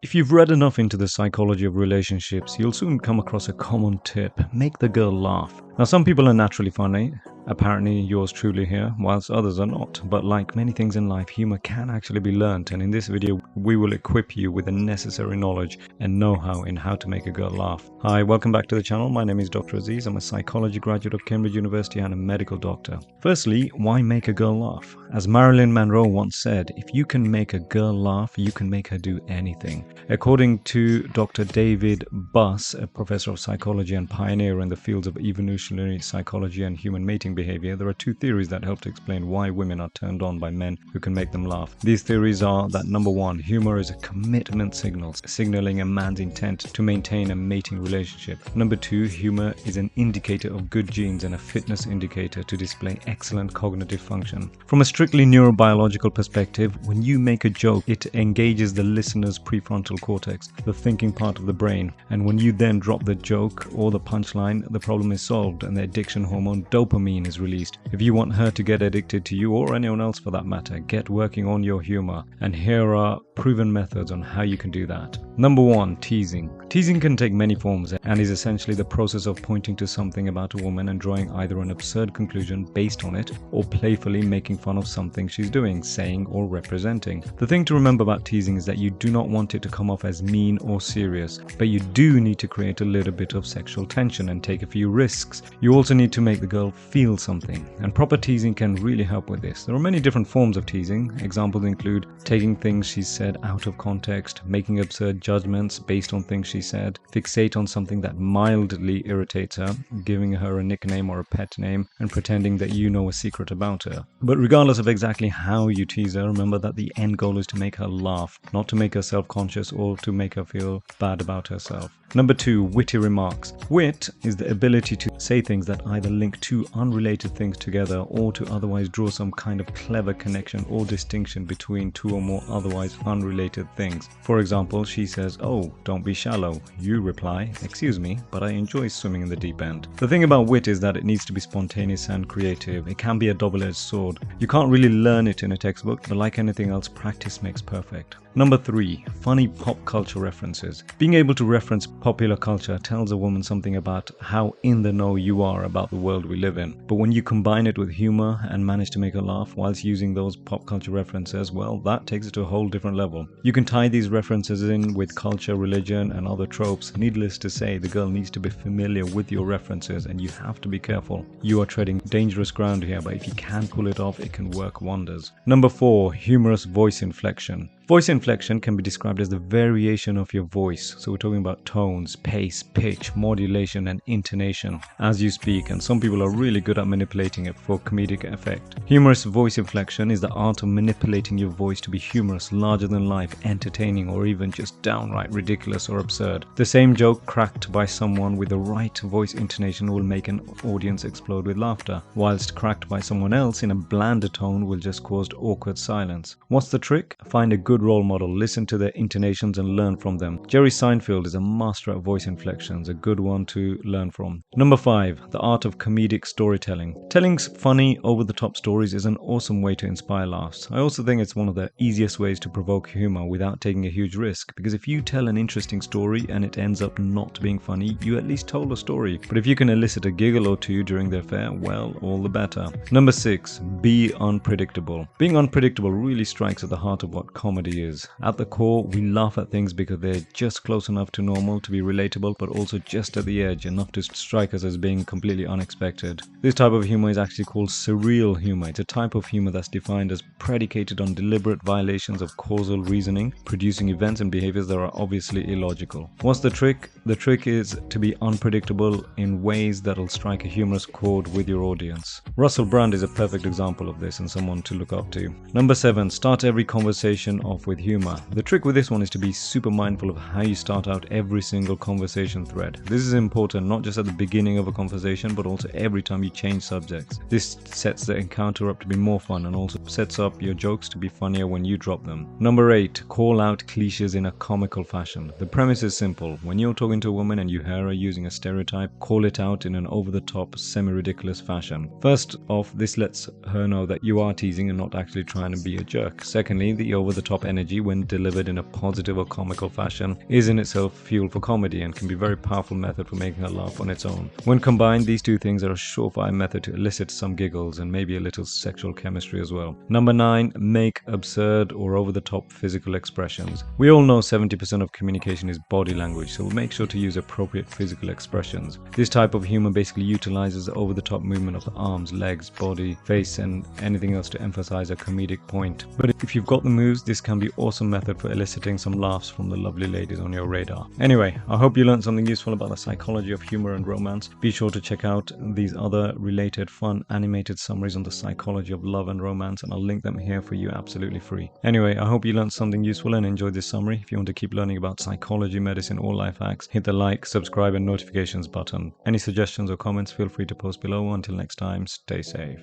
If you've read enough into the psychology of relationships, you'll soon come across a common tip: make the girl laugh. Now, some people are naturally funny, apparently yours truly here, whilst others are not. But like many things in life, humor can actually be learnt, and in this video, we will equip you with the necessary knowledge and know-how in how to make a girl laugh. Hi, welcome back to the channel. My name is Dr Aziz. I'm a psychology graduate of Cambridge University and a medical doctor. Firstly, why make a girl laugh? As Marilyn Monroe once said, if you can make a girl laugh, you can make her do anything. According to Dr. David Buss, a professor of psychology and pioneer in the fields of evolutionary psychology and human mating behavior, there are two theories that help to explain why women are turned on by men who can make them laugh. These theories are that number one, humor is a commitment signal, signaling a man's intent to maintain a mating relationship. Number two, humor is an indicator of good genes and a fitness indicator to display excellent cognitive function. From a strictly neurobiological perspective, when you make a joke, it engages the listener's prefrontal cortex, the thinking part of the brain, and when you then drop the joke or the punchline, the problem is solved and the addiction hormone dopamine is released. If you want her to get addicted to you, or anyone else for that matter, get working on your humor, and here are proven methods on how you can do that. Number one, teasing. Teasing can take many forms and is essentially the process of pointing to something about a woman and drawing either an absurd conclusion based on it or playfully making fun of something she's doing, saying, or representing. The thing to remember about teasing is that you do not want it to come off as mean or serious, but you do need to create a little bit of sexual tension and take a few risks. You also need to make the girl feel something, and proper teasing can really help with this. There are many different forms of teasing. Examples include taking things she said out of context, making absurd judgments based on things she said, fixate on something that mildly irritates her, giving her a nickname or a pet name, and pretending that you know a secret about her. But regardless of exactly how you tease her, remember that the end goal is to make her laugh, not to make her self-conscious or to make her feel bad about herself. Number two, witty remarks. Wit is the ability to say things that either link two unrelated things together or to otherwise draw some kind of clever connection or distinction between two or more otherwise unrelated things. For example, she says, "Oh, don't be shallow." You reply, "Excuse me, but I enjoy swimming in the deep end." The thing about wit is that it needs to be spontaneous and creative. It can be a double-edged sword. You can't really learn it in a textbook, but like anything else, practice makes perfect. Number three, funny pop culture references. Being able to reference popular culture tells a woman something about how in the know you are about the world we live in. But when you combine it with humor and manage to make her laugh whilst using those pop culture references, well, that takes it to a whole different level. You can tie these references in with culture, religion, and other tropes. Needless to say, the girl needs to be familiar with your references, and you have to be careful. You are treading dangerous ground here, but if you can pull it off, it can work wonders. Number four, humorous voice inflection. Voice inflection can be described as the variation of your voice. So we're talking about tones, pace, pitch, modulation, and intonation as you speak, and some people are really good at manipulating it for comedic effect. Humorous voice inflection is the art of manipulating your voice to be humorous, larger than life, entertaining, or even just downright ridiculous or absurd. The same joke cracked by someone with the right voice intonation will make an audience explode with laughter, whilst cracked by someone else in a blander tone will just cause awkward silence. What's the trick? Find a good role model, listen to their intonations and learn from them. Jerry Seinfeld is a master at voice inflections, a good one to learn from. Number five, the art of comedic storytelling. Telling funny, over-the-top stories is an awesome way to inspire laughs. I also think it's one of the easiest ways to provoke humor without taking a huge risk, because if you tell an interesting story and it ends up not being funny, you at least told a story. But if you can elicit a giggle or two during the affair, well, all the better. Number six, be unpredictable. Being unpredictable really strikes at the heart of what comedy is. At the core, we laugh at things because they're just close enough to normal to be relatable, but also just at the edge, enough to strike us as being completely unexpected. This type of humor is actually called surreal humor. It's a type of humor that's defined as predicated on deliberate violations of causal reasoning, producing events and behaviors that are obviously illogical. What's the trick? The trick is to be unpredictable in ways that'll strike a humorous chord with your audience. Russell Brand is a perfect example of this and someone to look up to. Number seven, start every conversation off with humor. The trick with this one is to be super mindful of how you start out every single conversation thread. This is important not just at the beginning of a conversation, but also every time you change subjects. This sets the encounter up to be more fun and also sets up your jokes to be funnier when you drop them. Number eight, call out cliches in a comical fashion. The premise is simple. When you're talking to a woman and you hear her using a stereotype, call it out in an over-the-top, semi-ridiculous fashion. First off, this lets her know that you are teasing and not actually trying to be a jerk. Secondly, the over-the-top energy when delivered in a positive or comical fashion is in itself fuel for comedy and can be a very powerful method for making her laugh on its own. When combined, these two things are a surefire method to elicit some giggles and maybe a little sexual chemistry as well. Number 9, make absurd or over-the-top physical expressions. We all know 70% of communication is body language, so make sure to use appropriate physical expressions. This type of humor basically utilizes the over-the-top movement of the arms, legs, body, face, and anything else to emphasize a comedic point. But if you've got the moves, this can be an awesome method for eliciting some laughs from the lovely ladies on your radar. Anyway, I hope you learned something useful about the psychology of humor and romance. Be sure to check out these other related fun animated summaries on the psychology of love and romance, and I'll link them here for you absolutely free. Anyway, I hope you learned something useful and enjoyed this summary. If you want to keep learning about psychology, medicine, or life hacks, hit the like, subscribe, and notifications button. Any suggestions or comments, feel free to post below. Until next time, stay safe.